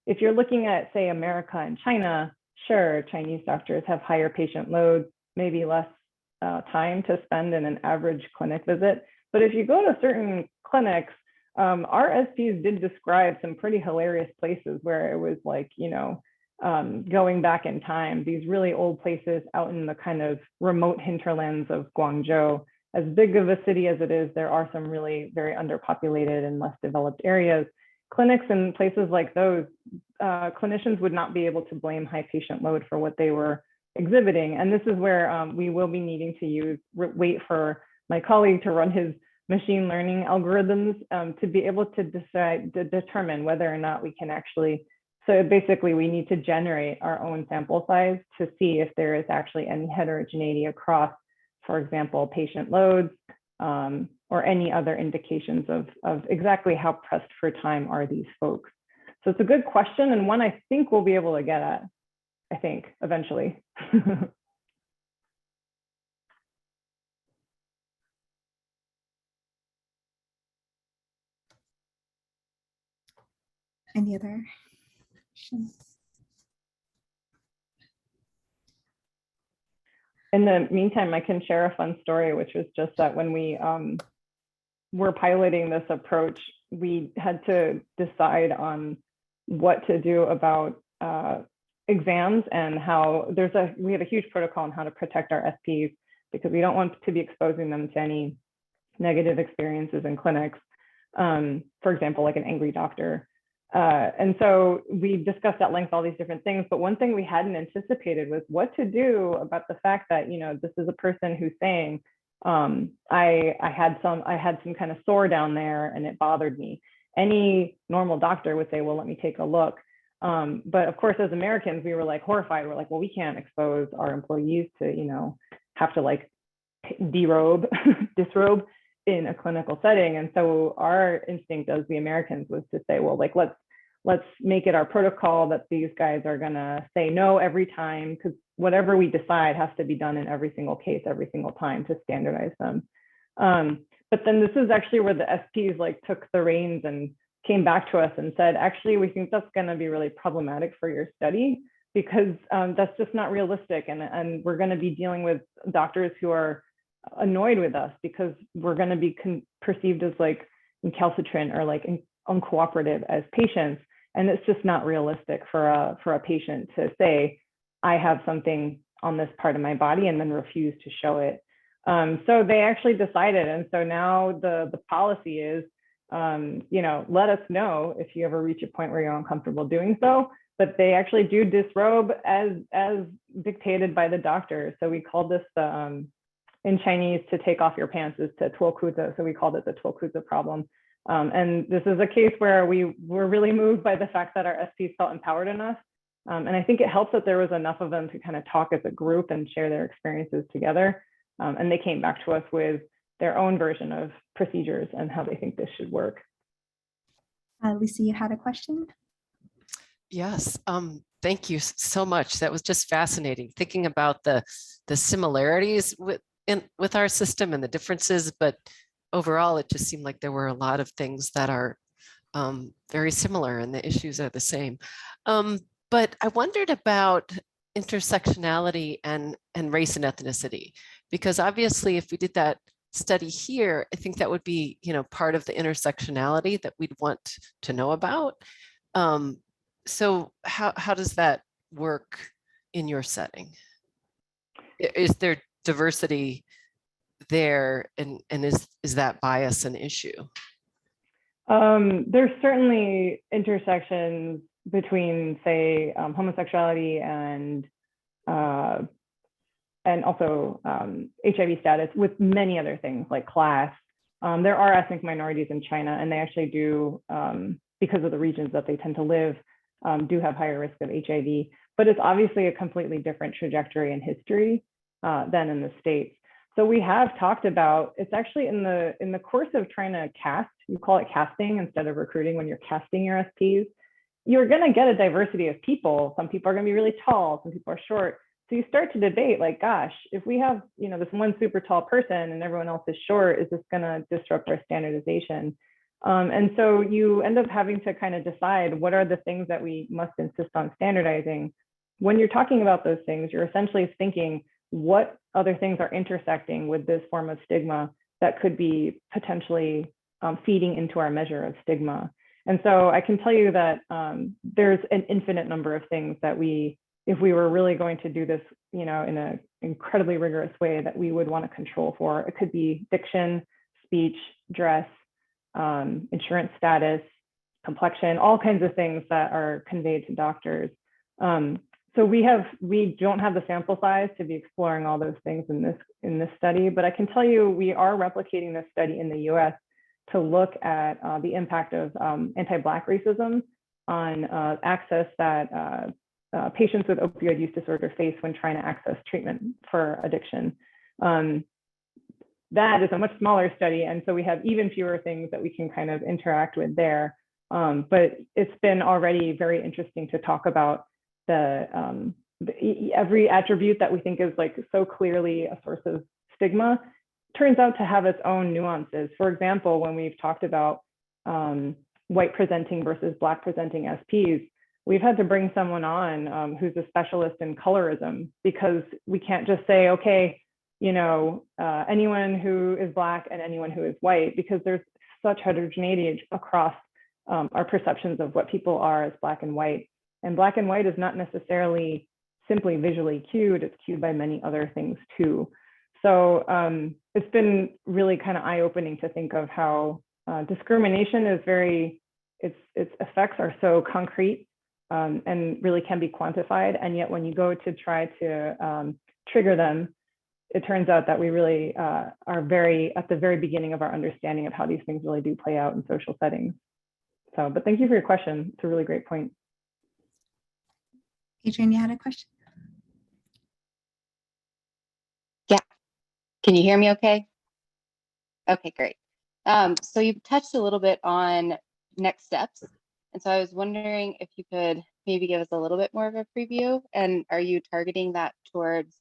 if you're looking at, say, America and China, sure, Chinese doctors have higher patient loads, maybe less time to spend in an average clinic visit. But if you go to certain clinics, our SPs did describe some pretty hilarious places where it was like, going back in time, these really old places out in the kind of remote hinterlands of Guangzhou. As big of a city as it is, there are some really very underpopulated and less developed areas. Clinics in places like those, clinicians would not be able to blame high patient load for what they were exhibiting. And this is where we will be needing to wait for my colleague to run his machine learning algorithms to be able to determine whether or not we can actually. So basically, we need to generate our own sample size to see if there is actually any heterogeneity across, for example, patient loads or any other indications of exactly how pressed for time are these folks. So it's a good question and one I think we'll be able to get at, I think, eventually. Any other questions? In the meantime, I can share a fun story, which was just that when we were piloting this approach, we had to decide on what to do about exams and how we have a huge protocol on how to protect our SPs because we don't want to be exposing them to any negative experiences in clinics. For example, like an angry doctor. And so we discussed at length all these different things, but one thing we hadn't anticipated was what to do about the fact that, this is a person who's saying, I had some kind of sore down there and it bothered me. Any normal doctor would say, well, let me take a look. But of course, as Americans, we were like horrified. We're like, well, we can't expose our employees to, have to like disrobe in a clinical setting. And so our instinct as the Americans was to say, well, like, let's make it our protocol that these guys are gonna say no every time, because whatever we decide has to be done in every single case, every single time to standardize them. But then this is actually where the SPs like took the reins and came back to us and said, actually, we think that's gonna be really problematic for your study because that's just not realistic. And we're gonna be dealing with doctors who are annoyed with us because we're going to be perceived as like incalcitrant or like uncooperative as patients. And it's just not realistic for a patient to say, I have something on this part of my body and then refuse to show it. So they actually decided. And so now the policy is let us know if you ever reach a point where you're uncomfortable doing so. But they actually do disrobe as dictated by the doctor. So we called this in Chinese, to take off your pants is to 脱裤子. So we called it the 脱裤子 problem. And this is a case where we were really moved by the fact that our SPs felt empowered enough. And I think it helps that there was enough of them to kind of talk as a group and share their experiences together. And they came back to us with their own version of procedures and how they think this should work. Lisa, you had a question? Yes, thank you so much. That was just fascinating, thinking about the similarities with our system and the differences, but overall, it just seemed like there were a lot of things that are very similar and the issues are the same. But I wondered about intersectionality and race and ethnicity, because obviously if we did that study here, I think that would be, part of the intersectionality that we'd want to know about. So how does that work in your setting? Is there diversity there, and is that bias an issue? There's certainly intersections between, say, homosexuality and also HIV status, with many other things like class. There are ethnic minorities in China, and they actually do, because of the regions that they tend to live, do have higher risk of HIV. But it's obviously a completely different trajectory and history than in the States. So we have talked about, it's actually in the course of trying to cast, you call it casting instead of recruiting. When you're casting your SPs, you're going to get a diversity of people. Some people are going to be really tall, some people are short. So you start to debate, like, gosh, if we have, this one super tall person and everyone else is short, is this going to disrupt our standardization? And so you end up having to kind of decide what are the things that we must insist on standardizing. When you're talking about those things, you're essentially thinking, what other things are intersecting with this form of stigma that could be potentially feeding into our measure of stigma? And so I can tell you that there's an infinite number of things that if we were really going to do this, in an incredibly rigorous way, that we would want to control for. It could be diction, speech, dress, insurance status, complexion, all kinds of things that are conveyed to doctors. So we don't have the sample size to be exploring all those things in this study, but I can tell you we are replicating this study in the US to look at the impact of anti-Black racism on access that patients with opioid use disorder face when trying to access treatment for addiction. That is a much smaller study, and so we have even fewer things that we can kind of interact with there. But it's been already very interesting to talk about every attribute that we think is like so clearly a source of stigma turns out to have its own nuances. For example, when we've talked about white presenting versus Black presenting SPs, we've had to bring someone on who's a specialist in colorism, because we can't just say, okay, anyone who is Black and anyone who is white, because there's such heterogeneity across our perceptions of what people are as Black and white. And Black and white is not necessarily simply visually cued, it's cued by many other things too. So it's been really kind of eye-opening to think of how discrimination is its effects are so concrete and really can be quantified. And yet when you go to try to trigger them, it turns out that we really are at the very beginning of our understanding of how these things really do play out in social settings. So, but thank you for your question. It's a really great point. Adrienne, you had a question? Yeah. Can you hear me okay? Okay, great. So you touched a little bit on next steps. And so I was wondering if you could maybe give us a little bit more of a preview. And are you targeting that towards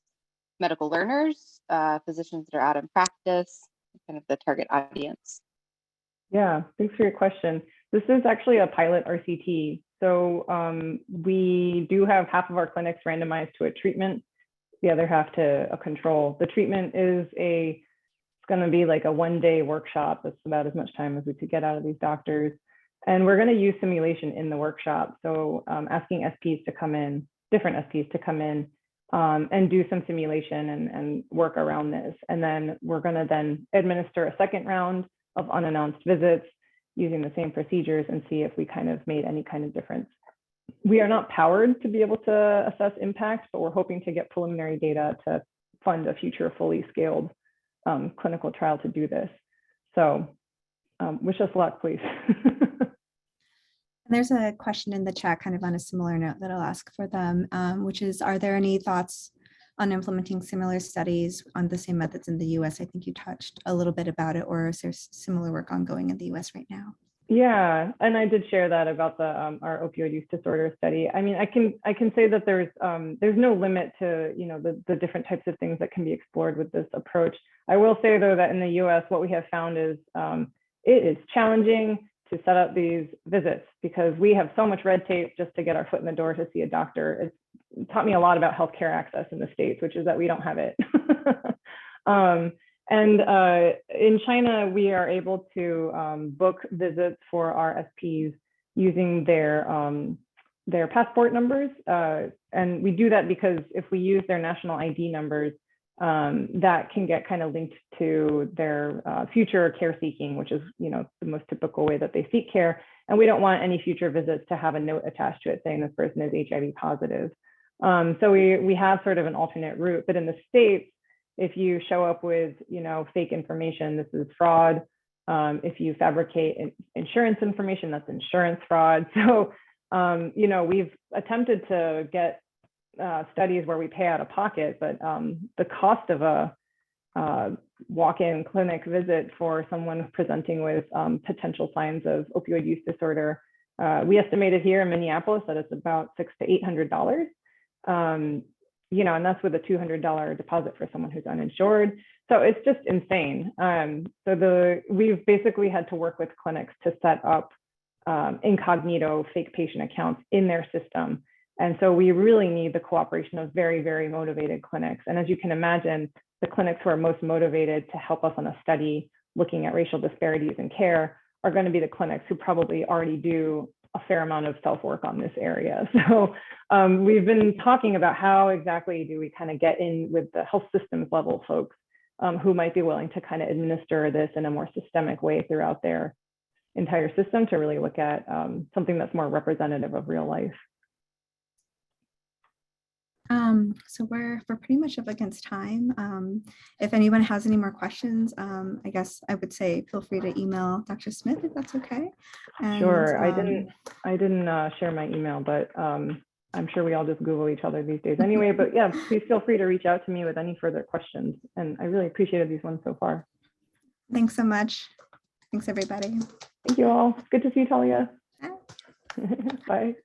medical learners, physicians that are out in practice, kind of the target audience? Yeah, thanks for your question. This is actually a pilot RCT. So we do have half of our clinics randomized to a treatment, the other half to a control. The treatment is it's going to be like a one-day workshop. That's about as much time as we could get out of these doctors. And we're going to use simulation in the workshop. So asking SPs to come in, different SPs to come in and do some simulation and work around this. And then we're going to then administer a second round of unannounced visits. using the same procedures and see if we kind of made any kind of difference. We are not powered to be able to assess impact, but we're hoping to get preliminary data to fund a future fully scaled clinical trial to do this. So wish us luck, please. There's a question in the chat kind of on a similar note that I'll ask for them, which is, are there any thoughts on implementing similar studies on the same methods in the US? I think you touched a little bit about it, or is there similar work ongoing in the US right now? Yeah, and I did share that about the our opioid use disorder study. I mean, I can say that there's no limit to, you know, the different types of things that can be explored with this approach. I will say though that in the US, what we have found is it is challenging to set up these visits because we have so much red tape just to get our foot in the door to see a doctor. It taught me a lot about healthcare access in the States, which is that we don't have it. And in China, we are able to book visits for our SPs using their passport numbers. And we do that because if we use their national ID numbers, that can get kind of linked to their future care seeking, which is, you know, the most typical way that they seek care. And we don't want any future visits to have a note attached to it saying this person is HIV positive. So we have sort of an alternate route, but in the States, if you show up with, you know, fake information, this is fraud. If you fabricate insurance information, that's insurance fraud. So, you know, we've attempted to get studies where we pay out of pocket, but the cost of a walk-in clinic visit for someone presenting with potential signs of opioid use disorder, we estimated here in Minneapolis that it's about $600 to $800. You know, and that's with a $200 deposit for someone who's uninsured. So it's just insane. So we've basically had to work with clinics to set up incognito fake patient accounts in their system. And so we really need the cooperation of very, very motivated clinics. And as you can imagine, the clinics who are most motivated to help us on a study looking at racial disparities in care are going to be the clinics who probably already do a fair amount of self-work on this area. So we've been talking about how exactly do we kind of get in with the health systems level folks who might be willing to kind of administer this in a more systemic way throughout their entire system to really look at something that's more representative of real life. So we're pretty much up against time. If anyone has any more questions, I guess I would say feel free to email Dr. Smith if that's okay. And, sure, I didn't share my email, but I'm sure we all just Google each other these days anyway. But yeah, please feel free to reach out to me with any further questions. And I really appreciated these ones so far. Thanks so much. Thanks, everybody. Thank you all. Good to see you, Talia. Bye.